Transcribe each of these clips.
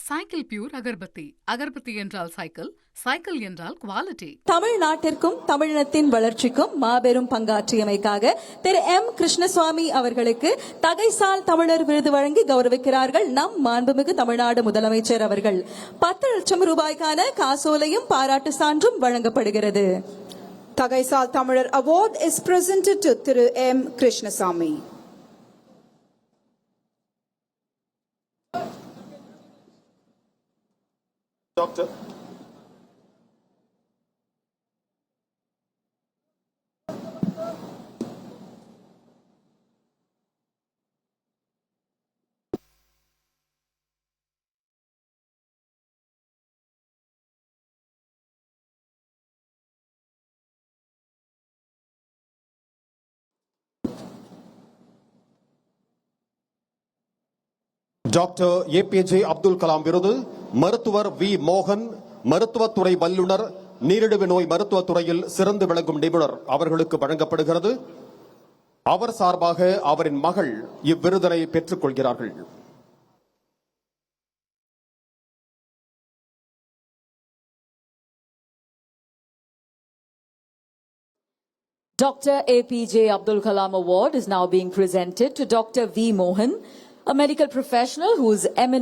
Cycle pure agarbatti. Agarbatti என்றால் cycle, cycle என்றால் quality. தமிழ்நாட்டிற்கும் தமிழினத்தின் வளர்ச்சிக்கும் மாபெரும் பங்காற்றியமைக்காக திரு எம் கிருஷ்ணசுவாமி அவர்களுக்கு தகைசால் தமிழர் விருது வழங்கி கௌரவிக்கிறார்கள் நம் மாண்புமிகு தமிழ்நாடு முதலமைச்சர் அவர்கள். 10 லட்சம் ரூபாய்க்கான காசோலையும் பாராட்டு சான்றும் வழங்கப்படுகிறது. தகைசால் தமிழர் award is presented to Thiru M Krishnasamy. Doctor. Doctor APJ Abdul Kalam விருது மருத்துவர் வி மோகன், மருத்துவத்துறை வல்லுநர், நீரிழிவு நோய் மருத்துவத்துறையில் சிறந்து விளங்கும் நிபுணர் அவர்களுக்கு வழங்கப்படுகிறது. அவர் சார்பாக அவரின் மகள் இவ்விருதினை பெற்றுக் கொள்கிறார்கள். Dr. APJ Abdul Kalam Award is now being presented to Dr. V. Mohan, a medical professional who is an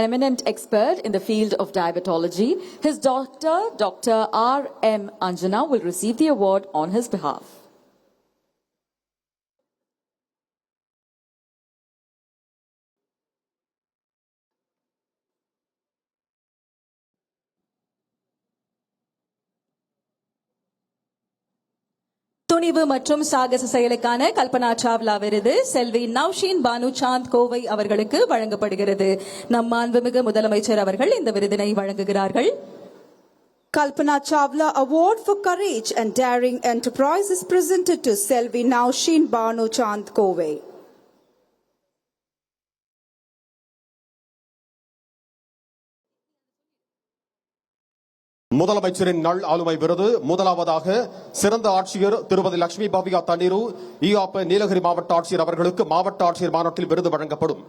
eminent expert in the field of diabetology. His doctor, Dr. R.M. Anjana, will receive the award on his behalf. துணிவு மற்றும் சாகச செயலுக்கான கல்பனா சாவ்லா விருது செல்வி நவ்ஷீன் பானு சாந்த் கோவை அவர்களுக்கு வழங்கப்படுகிறது. நம் மாண்புமிகு முதலமைச்சர் அவர்கள் இந்த விருதினை வழங்குகிறார்கள். Kalpana Chawla Award for Courage and Daring Enterprise is presented to Selvi Navsheen Banu Chand Kove. முதலமைச்சரின் நல் ஆளுமை விருது முதலாவதாக சிறந்த ஆட்சியர் திருமதி லட்சுமி பவ்யா தண்ணீரு ஈயாப்ப நீலகிரி மாவட்ட ஆட்சியர் அவர்களுக்கு மாவட்ட ஆட்சியர் மாநாட்டில் விருது வழங்கப்படும்.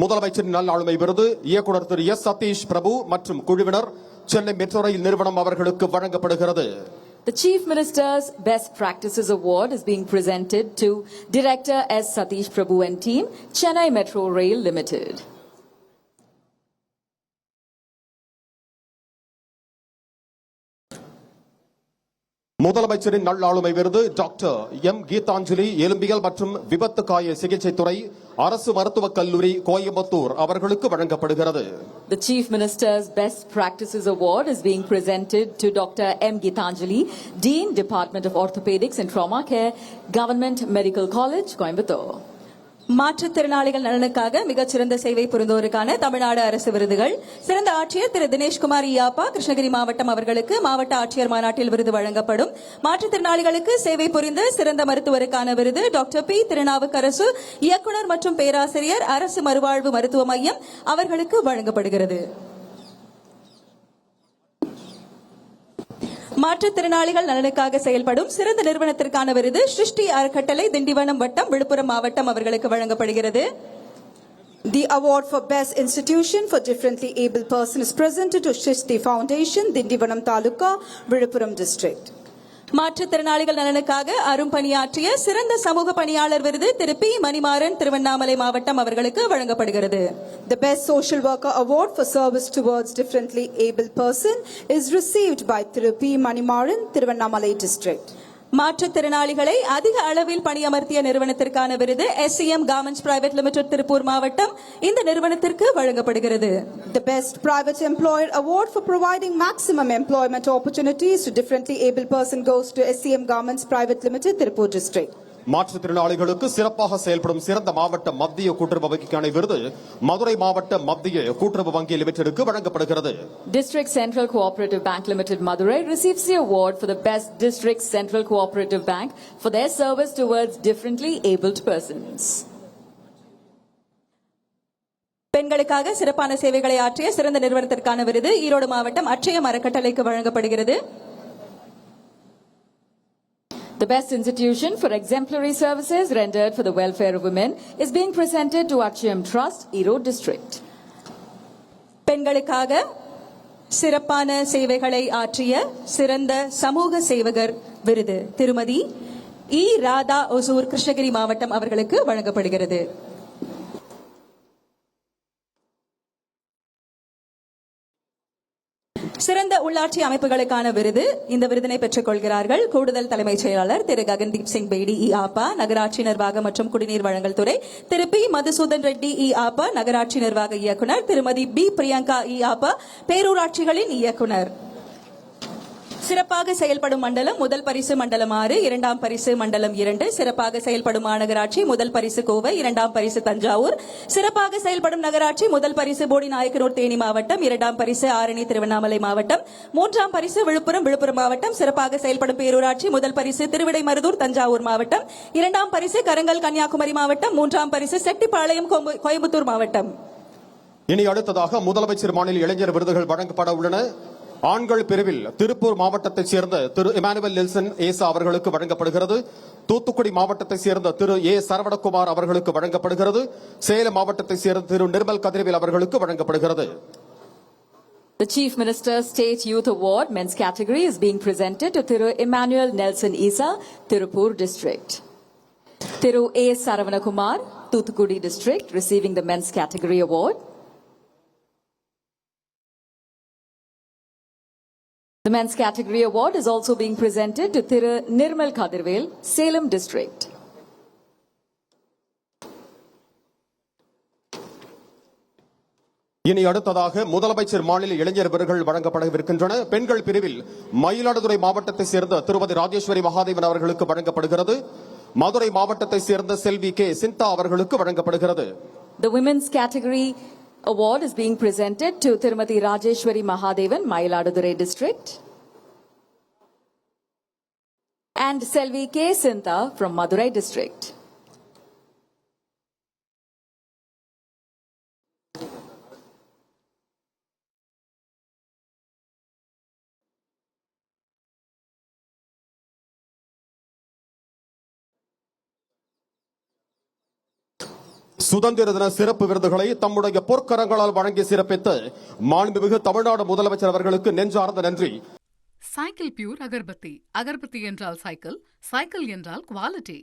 முதலமைச்சரின் நல் ஆளுமை விருது இயக்குநர் திரு எஸ் சதீஷ் பிரபு மற்றும் குழுவினர் சென்னை மெட்ரோ ரயில் நிறுவனம் அவர்களுக்கு வழங்கப்படுகிறது. The Chief Minister's Best Practices Award is being presented to Director S. Satish Prabhu and team, Chennai Metro Rail Limited. முதலமைச்சரின் நல்லாளுமை விருது டாக்டர் எம் கீதாஞ்சலி எலும்பியல் மற்றும் விபத்து காய சிகிச்சை துறை அரசு மருத்துவக் கல்லூரி கோயம்புத்தூர் அவர்களுக்கு வழங்கப்படுகிறது. The Chief Minister's Best Practices Award is being presented to Dr. M. Geetanjali, Dean, Department of Orthopedics and Trauma Care, Government Medical College, Coimbatore. மாற்றுத்திறனாளிகள் நலனுக்காக மிகச்சிறந்த சேவை புரிந்தோருக்கான தமிழ்நாடு அரசு விருதுகள் சிறந்த ஆட்சியர் திரு தினேஷ்குமார் இயாப்பா கிருஷ்ணகிரி மாவட்டம் அவர்களுக்கு மாவட்ட ஆட்சியர் மாநாட்டில் விருது வழங்கப்படும். மாற்றுத்திறனாளிகளுக்கு சேவை புரிந்த சிறந்த மருத்துவருக்கான விருது டாக்டர் பி திருநாவுக்கரசு இயக்குநர் மற்றும் பேராசிரியர் அரசு மறுவாழ்வு மருத்துவ மையம் அவர்களுக்கு வழங்கப்படுகிறது. மாற்றுத்திறனாளிகள் நலனுக்காக செயல்படும் சிறந்த நிறுவனத்திற்கான விருது சிருஷ்டி அறக்கட்டளை திண்டிவனம் வட்டம் விழுப்புரம் மாவட்டம் அவர்களுக்கு வழங்கப்படுகிறது. The award for Best Institution for Differently Able Person is presented to Shristi Foundation, Dindivanam Taluka, Viluppuram District. மாற்றுத்திறனாளிகள் நலனுக்காக அரும் பணியாற்றிய சிறந்த சமூக பணியாளர் விருது திரு பி மணிமாறன் திருவண்ணாமலை மாவட்டம் அவர்களுக்கு வழங்கப்படுகிறது. The Best Social Worker Award for Service Towards Differently Able Person is received by Thiru P. Manimaran, Thiruvannamalai District. மாற்றுத்திறனாளிகளை அதிக அளவில் பணியமர்த்திய நிறுவனத்திற்கான விருது SCM Garments Private Limited Tiruppur மாவட்டம் இந்த நிறுவனத்திற்கு வழங்கப்படுகிறது. The Best Private Employer Award for providing maximum employment opportunities to differently able person goes to SCM Garments Private Limited, Tirupur District. மாற்றுத்திறனாளிகளுக்கு சிறப்பாக செயல்படும் சிறந்த மாவட்ட மத்திய கூட்டுறவு வங்கிக்கான விருது மதுரை மாவட்ட மத்திய கூட்டுறவு வங்கி லிமிடெடுக்கு வழங்கப்படுகிறது. District Central Cooperative Bank Limited Madurai receives the award for the best District Central Cooperative Bank for their service towards differently abled persons. பெண்களுக்காக சிறப்பான சேவைகளை ஆற்றிய சிறந்த நிறுவனத்திற்கான விருது ஈரோடு மாவட்டம் அட்சயம் அறக்கட்டளைக்கு வழங்கப்படுகிறது. The best institution for exemplary services rendered for the welfare of women is being presented to Achayam Trust, Erode District. எங்களுக்காக சிறப்பான சேவைகளை ஆற்றிய சிறந்த சமூக சேவகர் விருது திருமதி ராதா ஒசூர் கிருஷ்ணகிரி மாவட்டம் அவர்களுக்கு வழங்கப்படுகிறது. சிறந்த உள்ளாட்சி அமைப்புகளுக்கான விருது. இந்த விருதினை பெற்றுக் கொள்கிறார்கள் கூடுதல் தலைமைச் செயலாளர் திரு ககன்தீப் சிங் பேடி ஆப்பா, நகராட்சி நிர்வாகம் மற்றும் குடிநீர் வழங்கல் துறை, திரு பி மதுசூதன் ரெட்டி ஆப்பா, நகராட்சி நிர்வாக இயக்குனர், திருமதி பி பிரியங்கா ஆப்பா, பேரூராட்சிகளின் இயக்குனர். சிறப்பாக செயல்படும் மண்டலம் முதல் பரிசு மண்டலம் 6, இரண்டாம் பரிசு மண்டலம் 2. சிறப்பாக செயல்படும் மாநகராட்சி முதல் பரிசு கோவை, இரண்டாம் பரிசு தஞ்சாவூர். சிறப்பாக செயல்படும் நகராட்சி முதல் பரிசு போடிநாயக்கனூர் தேனி மாவட்டம், இரண்டாம் பரிசு ஆரணி திருவண்ணாமலை மாவட்டம், மூன்றாம் பரிசு விழுப்புரம் மாவட்டம். சிறப்பாக செயல்படும் பேரூராட்சி முதல் பரிசு திருவிடைமருதூர் தஞ்சாவூர் மாவட்டம், இரண்டாம் பரிசு கரங்கல் கன்னியாகுமரி மாவட்டம், மூன்றாம் பரிசு செட்டிப்பாளையம் கோயம்புத்தூர் மாவட்டம். இனி அடுத்ததாக முதலமைச்சர் மாநில இளைஞர் விருதுகள் வழங்கப்பட உள்ளன. ஆண்கள் பிரிவில் திருப்பூர் மாவட்டத்தைச் சேர்ந்த திரு இமானுவேல் நெல்சன் ஏசா அவர்களுக்கு வழங்கப்படுகிறது. தூத்துக்குடி மாவட்டத்தைச் சேர்ந்த திரு ஏ சரவணகுமார் அவர்களுக்கு வழங்கப்படுகிறது. சேலம் மாவட்டத்தைச் சேர்ந்த திரு நிர்மல் கதிரவேல் அவர்களுக்கு வழங்கப்படுகிறது. The Chief Minister State Youth Award men's category is being presented to Thiru Emmanuel Nelson Isa, Tirupur District. Thiru A. Saravanakumar, Thuthukudi District, receiving the men's category award. The men's category award is also being presented to Thiru Nirmal Kadirvel, Salem District. இனி அடுத்ததாக முதலமைச்சர் மாநில இளைஞர் விருதுகள் வழங்கப்படவிருக்கின்றன. பெண்கள் பிரிவில் மயிலாடுதுறை மாவட்டத்தைச் சேர்ந்த திருமதி ராஜேஸ்வரி மகாதேவன் அவர்களுக்கு வழங்கப்படுகிறது. மதுரை மாவட்டத்தைச் சேர்ந்த செல்வி கே சிந்தா அவர்களுக்கு வழங்கப்படுகிறது. The women's category award is being presented to Tirumati Rajeshwari Mahadevan, Mayiladuthurai District, and Selvi K. Sinta from Madurai District. சுதந்திர தின சிறப்பு விருதுகளை தம்முடைய பொற்கரங்களால் வழங்கி சிறப்பித்த மாண்புமிகு தமிழ்நாடு முதலமைச்சர் அவர்களுக்கு நெஞ்சார்ந்த நன்றி. Cycle pure agarbatti. அகர்பத்தி என்றால் சைக்கிள், சைக்கிள் என்றால் குவாலிட்டி.